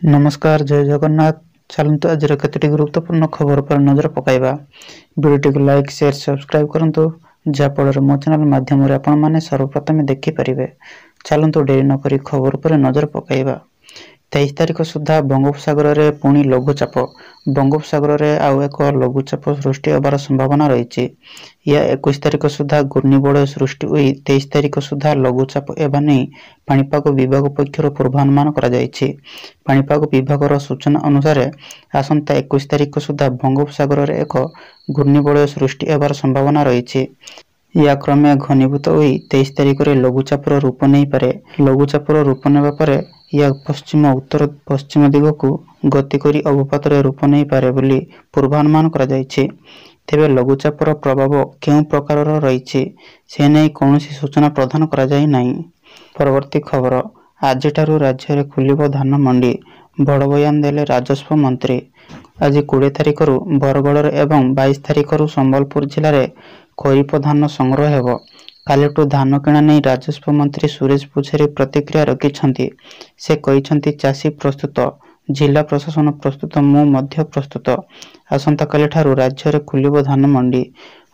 नमस्कार जय जगन्नाथ। चलतु आज केतोटी गुरुत्वपूर्ण खबर पर नजर पकाइबा। वीडियो को लाइक शेयर सब्सक्राइब करंतु जहाँफल मो चैनल माध्यम आपण मैंने सर्वप्रथम देखिपारे। चलतु डेरी नक खबर पर नजर पकाइबा। 23 तारिख सुधा बंगोपसागर में पुणी लघुचाप बंगोपसागर में आउ एक लघुचाप सृष्टि होबार संभावना रही। या 21 तारिख सुधा घूर्णिबलय सृष्टि हुई 23 तारिख सुधा लघुचाप एवं नहीं पाणीपाग विभाग पक्षर पूर्वानुमान पाणीपाग विभाग सूचना अनुसार आसंता 21 तारिख सुधा बंगोपसागर में एक घूर्णिबलय सृष्टि होबार संभावना रही। या क्रमे घनीभूत हुई 23 तारिख में लघुचापर रूप नहीं पारे। लघुचापर रूप नेबा परे या पश्चिम उत्तर पश्चिम दिग को गति करी अवपात रूप नहीं पारे बोली पूर्वानुमान करा जायछि। तेबे लघुचापर प्रभाव केउं प्रकार रही से नहीं कौन सूचना प्रदान करा जाय नहीं। परवर्ती खबर आज राज्य में खुलिब धान मंडी बड़ बयान देले राजस्व मंत्री। आज 20 तारिख बरगड़ एवं 22 तारिख संबलपुर जिले में खरीफ धान संग्रह हेब। कालिठू धान किणा नहीं राजस्व मंत्री सुरेश पूजारी प्रतिक्रिया रखिछंती। से कहिछंती चाषी प्रस्तुत, जिला प्रशासन प्रस्तुत, मु मध्य प्रस्तुत। आसंता काली ठारू राज्य में खुलिब धान मंडी।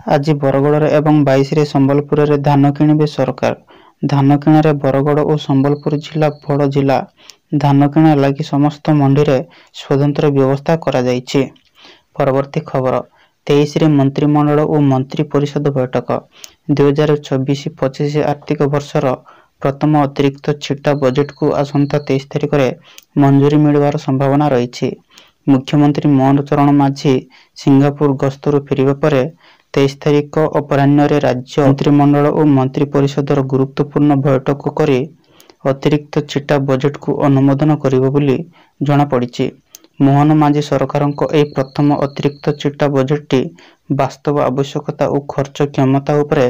आज बरगड़ एवं 22 रे संबलपुर रे धान किणिबे सरकार। धान किणारे बरगड़ और संबलपुर जिला बड़ जिला। धान किणा लगी समस्त मंडी रे स्वतंत्र व्यवस्था करा जायछि। परवर्ती खबर 23 रे मंत्रिमंडल और मंत्री परिषद बैठक। 2024-25 आर्थिक वर्षर प्रथम अतिरिक्त छिटा बजेट को आसंता 23 तारिख में मंजूरी मिलवार संभावना रही। मुख्यमंत्री मोहन चरण माझी सिंगापुर गस्तरू फेरिबा परे 23 तारिख अपराह्न राज्य मंत्रिमंडल और मंत्री परिषदर गुरुत्वपूर्ण बैठक करी अतिरिक्त छिटा बजेट को अनुमोदन करिबो बोली जणा पड़िछि। मोहन माझी सरकार ए प्रथम अतिरिक्त छिटा बजेटटी वास्तव आवश्यकता और खर्च क्षमता उपरे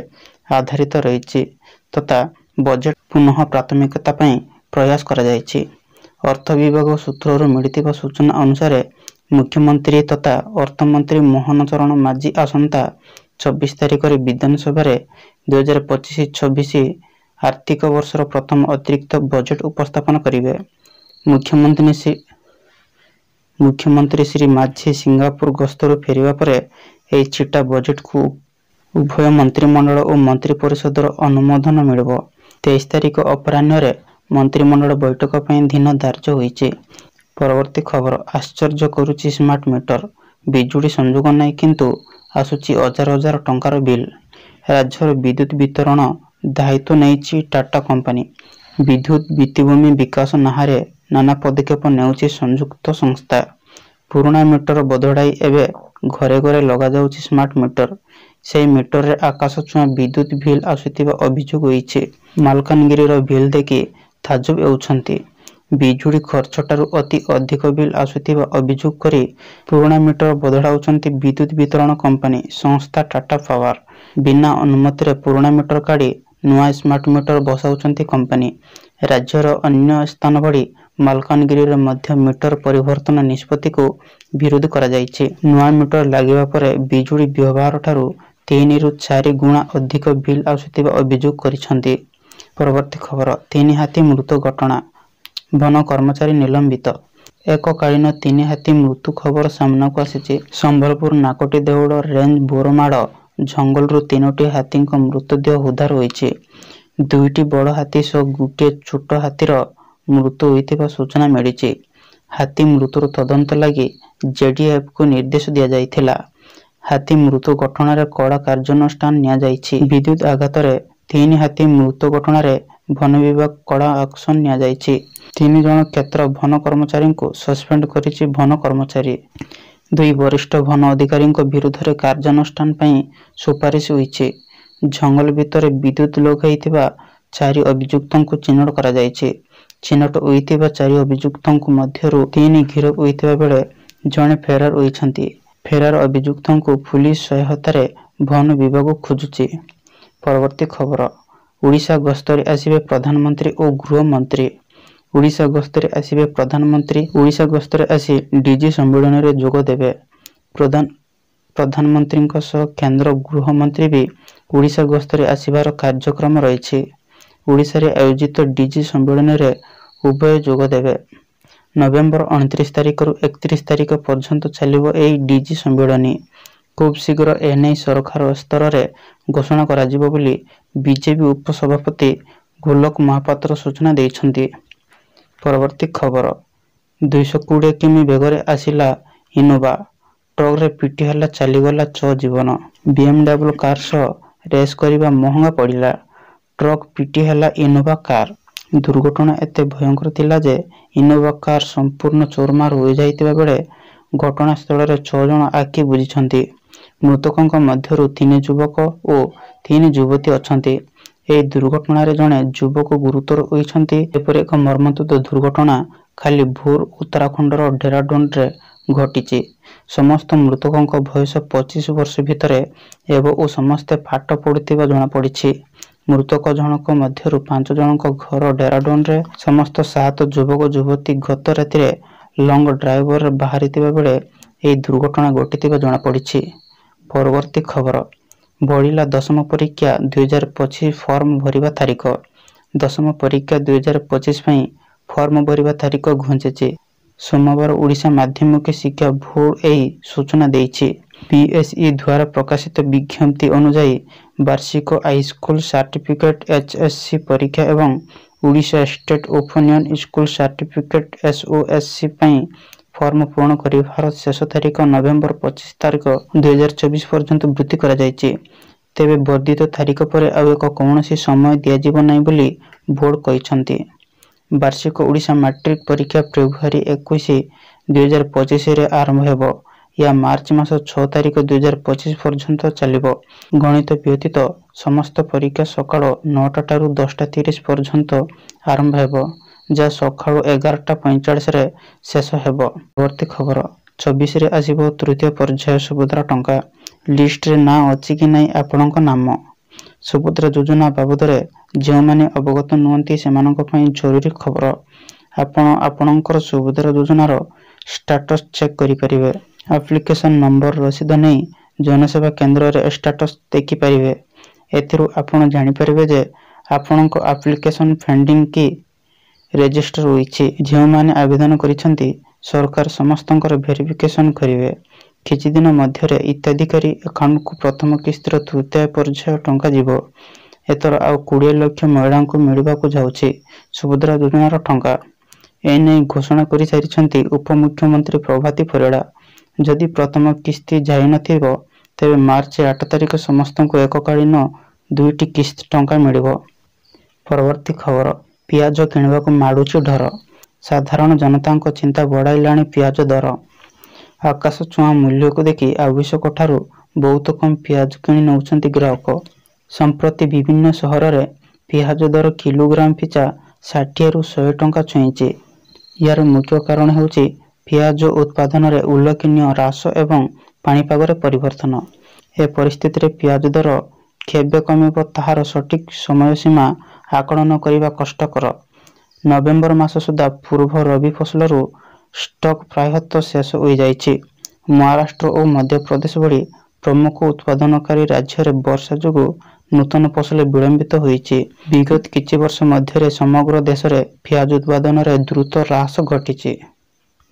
आधारित रही तथा बजेट पुनः प्राथमिकता प्रयास करा जायछि। अर्थ विभाग सूत्रରୁ मिलिଥିବା सूचना अनुसार मुख्यमंत्री तथा अर्थमंत्री मोहन चरण माझी आसंता 24 तारिख विधानसभा 2025-26 आर्थिक वर्षर प्रथम अतिरिक्त बजेट उपस्थापन करेंगे। मुख्यमंत्री श्री माझी सिंगापुर गस्तरू फेरिबा परे एही छिटा बजेट को उभय मंत्रिमंडल और मंत्री परिषदर अनुमोदन मिलिब। 23 तारिख अपराह्न मंत्रिमंडल बैठक पर दिन धार्य होईछि। परवर्ती खबर आश्चर्य करुछि स्मार्ट मीटर। बिजुली संयोग नहीं किंतु आसुछि हजार हजार टंकार बिल। राज्यर विद्युत वितरण दायित्व नहीं टाटा कंपनी। विद्युत भित्तिभूमि विकास नाहारे नाना पदक्षेप नेउछि संयुक्त संस्था। पुराना मीटर बदलाई एवं घरे घरे लगा जाउछि स्मार्ट मीटर। से मीटर रे आकाश छुआ विद्युत बिल आसुथिबा अभियोग होईछि। मालकानगिरीर बिल देखि ताजुब हेउछंती। बिजुली खर्चटारु अति अधिक बिल आसुथिबा अभियोग करी पुराना मीटर बदलाउछंती विद्युत वितरण कंपनी संस्था टाटा पावर। बिना अनुमति रे पुराना मीटर काढ़ी नुआ स्मार्ट मीटर बसाउछंती कंपनी। राज्यर अन्य स्थान भली मालकानगिरी मध्य मीटर परिवर्तन निष्पत्ति को विरोध करा जायछि। नुआ मीटर लागिबा परे बिजुली व्यवहार ठारू 3 ରୁ 4 गुणा अधिक बिल आसुथिबा अभियोग करिसंती। परवर्ती खबर 3 हाथी मृत्यु घटना, वन कर्मचारी निलंबित। एककालीन 3 हाथी मृत्यु खबर सामना को आसीछि। संबलपुर नाकोटी देउड़ रेंज बोरमाड़ जंगल रु 3टी हाथी मृतदेह उद्धार होईछि। 2टी बड़ हाथी सह गोटे छोट हाथीर मृत्यु होइतिबा सूचना मिलिछि। हाथी मृत्युर तदंत लगी जेडीएफ को निर्देश दिया जाइथिला। हाथी मृत्यु घटना रे कड़ा कार्यानुष्ठान निया जाइछि। विद्युत आघात रे 3 हाथी मृत्यु घटना रे वन विभाग कड़ा एक्शन निया जाइछि। 3 जन क्षेत्र वन कर्मचारी को सस्पेंड करिछि वन कर्मचारी। 2 वरिष्ठ वन अधिकारी विरुद्ध रे कार्यानुष्ठान पई सुपारिश होइछि। जंगल भितर विद्युत लगाइथिबा 4 अभियुक्तों को चिन्हट करा जाइछि। चिन्हट होइथिबा 4 अभियुक्तों मध्यरु 3 गिरफ होइथिबा बेले जणे फेरार होइछंती। फेरार अभियुक्तों को पुलिस सहायता रे वन विभाग खोजुछि। परवर्ती खबर ओडिशा गस्तरे आसिबे प्रधानमंत्री और गृह मंत्री। ओडिशा गस्तरे आसिबे प्रधानमंत्री। ओडिशा गस्तरे आसी डीजी सम्मेलन रे जोग देबे। प्रधानमंत्री सह केंद्र गृह मंत्री भी ओडिशा गस्तरे आसिबार कार्यक्रम रही। ओडिशा रे आयोजित डीजी सम्मेलन रे उभय जोग देबे। ନଭେମ୍ବର 29 ତାରିଖରୁ 31 ତାରିଖ ପର୍ଯ୍ୟନ୍ତ ଚାଲିବ ଏହି ଡିଜି ସମ୍ମିଳନୀ। ଖୁବ୍ ଶୀଘ୍ର ଏନେଇ ସରକାର ସ୍ତରରେ ଘୋଷଣା କରାଯିବ ବୋଲି ବିଜେପି ଉପସଭାପତି ଗୋଲକ ମହାପାତ୍ର ସୂଚନା ଦେଇଛନ୍ତି। ପରବର୍ତ୍ତୀ ଖବର, 220 କିମି ବେଗରେ ଆସିଲା ଇନୋଭା, ଟ୍ରକରେ ପିଟି ହେଲା ଚାଲିଗଲା 6 ଜୀବନ। BMW କାର୍ ସହ ରେସ୍ କରିବା ମହଙ୍ଗା ପଡ଼ିଲା, ଟ୍ରକ୍ ପିଟି ହେଲା ଇନୋଭା କାର୍। ଦୁର୍ଘଟଣା ଏତେ ଭୟଙ୍କର ଥିଲା ଯେ ଇନୋଭା କାର୍ ସମ୍ପୂର୍ଣ୍ଣ ଚୁରମାର ହୋଇଯାଇଥିବା ବେଳେ ଘଟଣାସ୍ଥଳରେ 6 ଜଣ ଆଖି ବୁଜିଛନ୍ତି। ମୃତକଙ୍କ ମଧ୍ୟରୁ 3 ଯୁବକ ଓ 3 ଯୁବତୀ ଅଛନ୍ତି। ଏହି ଦୁର୍ଘଟଣାରେ ଜଣେ ଯୁବକ ଗୁରୁତର ହୋଇଛନ୍ତି। ଏପରି ଏକ ମର୍ମନ୍ତୁଦ ଦୁର୍ଘଟଣା କାଲି ଭୋର ଉତ୍ତରାଖଣ୍ଡର ଡେରାଡୁନରେ ଘଟିଛି। ସମସ୍ତ ମୃତକଙ୍କ ବୟସ 25 ବର୍ଷ ଭିତରେ ଓ ସମସ୍ତେ ପାଠ ପଢୁଥିବା ଜଣାପଡ଼ିଛି। ମୃତକ ଜଣକ ମଧ୍ୟରୁ 5 ଜଣଙ୍କ ଘର ଡେରାଡୁନରେ। ସମସ୍ତ 7 ଯୁବକ ଯୁବତୀ ଗତ ରାତିରେ ଲଙ୍ଗ ଡ୍ରାଇଭରେ ବାହାରିଥିବା ବେଳେ ଏହି ଦୁର୍ଘଟଣା ଘଟିଥିବା ଜଣାପଡ଼ିଛି। ପରବର୍ତ୍ତୀ ଖବର, ବଢ଼ିଲା ଦଶମ ପରୀକ୍ଷା 2025 ଫର୍ମ ଭରିବା ତାରିଖ। ଦଶମ ପରୀକ୍ଷା 2025 ପାଇଁ ଫର୍ମ ଭରିବା ତାରିଖ ଘୁଞ୍ଚିଛି। ସୋମବାର ଓଡ଼ିଶା ମାଧ୍ୟମିକ ଶିକ୍ଷା ବୋର୍ଡ ଏହି ସୂଚନା ଦେଇଛି। PSE ଦ୍ୱାରା ପ୍ରକାଶିତ ବିଜ୍ଞପ୍ତି ଅନୁଯାୟୀ ବାର୍ଷିକ ହାଇସ୍କୁଲ ସାର୍ଟିଫିକେଟ୍ HSC ପରୀକ୍ଷା ଏବଂ Odisha state open school certificate SOSC ପାଇଁ ଫର୍ମ ପୂରଣ କରିବାର ଶେଷ ତାରିଖ ନଭେମ୍ବର 25 ତାରିଖ 2024 ପର୍ଯ୍ୟନ୍ତ ବୃଦ୍ଧି କରାଯାଇଛି। ତେବେ ବର୍ଦ୍ଧିତ ତାରିଖ ପରେ ଆଉ ଏକ କୌଣସି ସମୟ ଦିଆଯିବ ନାହିଁ ବୋଲି ବୋର୍ଡ କହିଛନ୍ତି। ବାର୍ଷିକ ଓଡ଼ିଶା ମାଟ୍ରିକ ପରୀକ୍ଷା ଫେବୃଆରୀ 21, 2025ରେ ଆରମ୍ଭ ହେବ। ଏହା ମାର୍ଚ୍ଚ ମାସ 6 ତାରିଖ 2025 ପର୍ଯ୍ୟନ୍ତ ଚାଲିବ। ଗଣିତ ବ୍ୟତୀତ ସମସ୍ତ ପରୀକ୍ଷା ସକାଳ 9ଟା ଠାରୁ 10:30 ପର୍ଯ୍ୟନ୍ତ ଆରମ୍ଭ ହେବ, ଯାହା ସକାଳ 11:45ରେ ଶେଷ ହେବ। ପରବର୍ତ୍ତୀ ଖବର, 24ରେ ଆସିବ ତୃତୀୟ ପର୍ଯ୍ୟାୟ ସୁଭଦ୍ରା ଟଙ୍କା। ଲିଷ୍ଟରେ ନାଁ ଅଛି କି ନାହିଁ ଆପଣଙ୍କ ନାମ? ସୁଭଦ୍ରା ଯୋଜନା ବାବଦରେ ଯେଉଁମାନେ ଅବଗତ ନୁହନ୍ତି ସେମାନଙ୍କ ପାଇଁ ଜରୁରୀ ଖବର। ଆପଣ ଆପଣଙ୍କର ସୁଭଦ୍ରା ଯୋଜନାର ଷ୍ଟାଟସ୍ ଚେକ୍ କରିପାରିବେ। ଆପ୍ଲିକେସନ ନମ୍ବର ରସିଦ ନେଇ ଜନସେବା କେନ୍ଦ୍ରରେ ଷ୍ଟାଟସ୍ ଦେଖିପାରିବେ। ଏଥିରୁ ଆପଣ ଜାଣିପାରିବେ ଯେ ଆପଣଙ୍କ ଆପ୍ଲିକେସନ ପେଣ୍ଡିଂ କି ରେଜିଷ୍ଟର ହୋଇଛି। ଯେଉଁମାନେ ଆବେଦନ କରିଛନ୍ତି ସରକାର ସମସ୍ତଙ୍କର ଭେରିଫିକେସନ କରିବେ। କିଛିଦିନ ମଧ୍ୟରେ ହିତାଧିକାରୀ ଆକାଉଣ୍ଟକୁ ପ୍ରଥମ କିସ୍ତିର ତୃତୀୟ ପର୍ଯ୍ୟାୟ ଟଙ୍କା ଯିବ। ଏଥର ଆଉ 20 ଲକ୍ଷ ମହିଳାଙ୍କୁ ମିଳିବାକୁ ଯାଉଛି ସୁଭଦ୍ରା ଯୋଜନାର ଟଙ୍କା। ଏନେଇ ଘୋଷଣା କରିସାରିଛନ୍ତି ଉପମୁଖ୍ୟମନ୍ତ୍ରୀ ପ୍ରଭାତୀ ପରିଡ଼ା। ଯଦି ପ୍ରଥମ କିସ୍ତି ଯାଇନଥିବ ତେବେ ମାର୍ଚ୍ଚ 8 ତାରିଖ ସମସ୍ତଙ୍କୁ ଏକକାଳୀନ 2ଟି କିସ୍ତି ଟଙ୍କା ମିଳିବ। ପରବର୍ତ୍ତୀ ଖବର, ପିଆଜ କିଣିବାକୁ ମାଡୁଛି ଡର। ସାଧାରଣ ଜନତାଙ୍କ ଚିନ୍ତା ବଢ଼ାଇଲାଣି ପିଆଜ ଦର। ଆକାଶ ଛୁଆଁ ମୂଲ୍ୟକୁ ଦେଖି ଆବଶ୍ୟକଠାରୁ ବହୁତ କମ୍ ପିଆଜ କିଣି ନେଉଛନ୍ତି ଗ୍ରାହକ। ସମ୍ପ୍ରତି ବିଭିନ୍ନ ସହରରେ ପିଆଜ ଦର କିଲୋଗ୍ରାମ ପିଛା 60ରୁ 100 ଟଙ୍କା ଛୁଇଁଛି। ଏହାର ମୁଖ୍ୟ କାରଣ ହେଉଛି ପିଆଜ ଉତ୍ପାଦନରେ ଉଲ୍ଲେଖନୀୟ ହ୍ରାସ ଏବଂ ପାଣିପାଗରେ ପରିବର୍ତ୍ତନ। ଏ ପରିସ୍ଥିତିରେ ପିଆଜ ଦର କେବେ କମିବ ତାହାର ସଠିକ୍ ସମୟସୀମା ଆକଳନ କରିବା କଷ୍ଟକର। ନଭେମ୍ବର ମାସ ସୁଦ୍ଧା ପୂର୍ବ ରବି ଫସଲରୁ ଷ୍ଟକ୍ ପ୍ରାୟତଃ ଶେଷ ହୋଇଯାଇଛି। ମହାରାଷ୍ଟ୍ର ଓ ମଧ୍ୟପ୍ରଦେଶ ଭଳି ପ୍ରମୁଖ ଉତ୍ପାଦନକାରୀ ରାଜ୍ୟରେ ବର୍ଷା ଯୋଗୁଁ ନୂତନ ଫସଲ ବିଳମ୍ବିତ ହୋଇଛି। ବିଗତ କିଛି ବର୍ଷ ମଧ୍ୟରେ ସମଗ୍ର ଦେଶରେ ପିଆଜ ଉତ୍ପାଦନରେ ଦ୍ରୁତ ହ୍ରାସ ଘଟିଛି।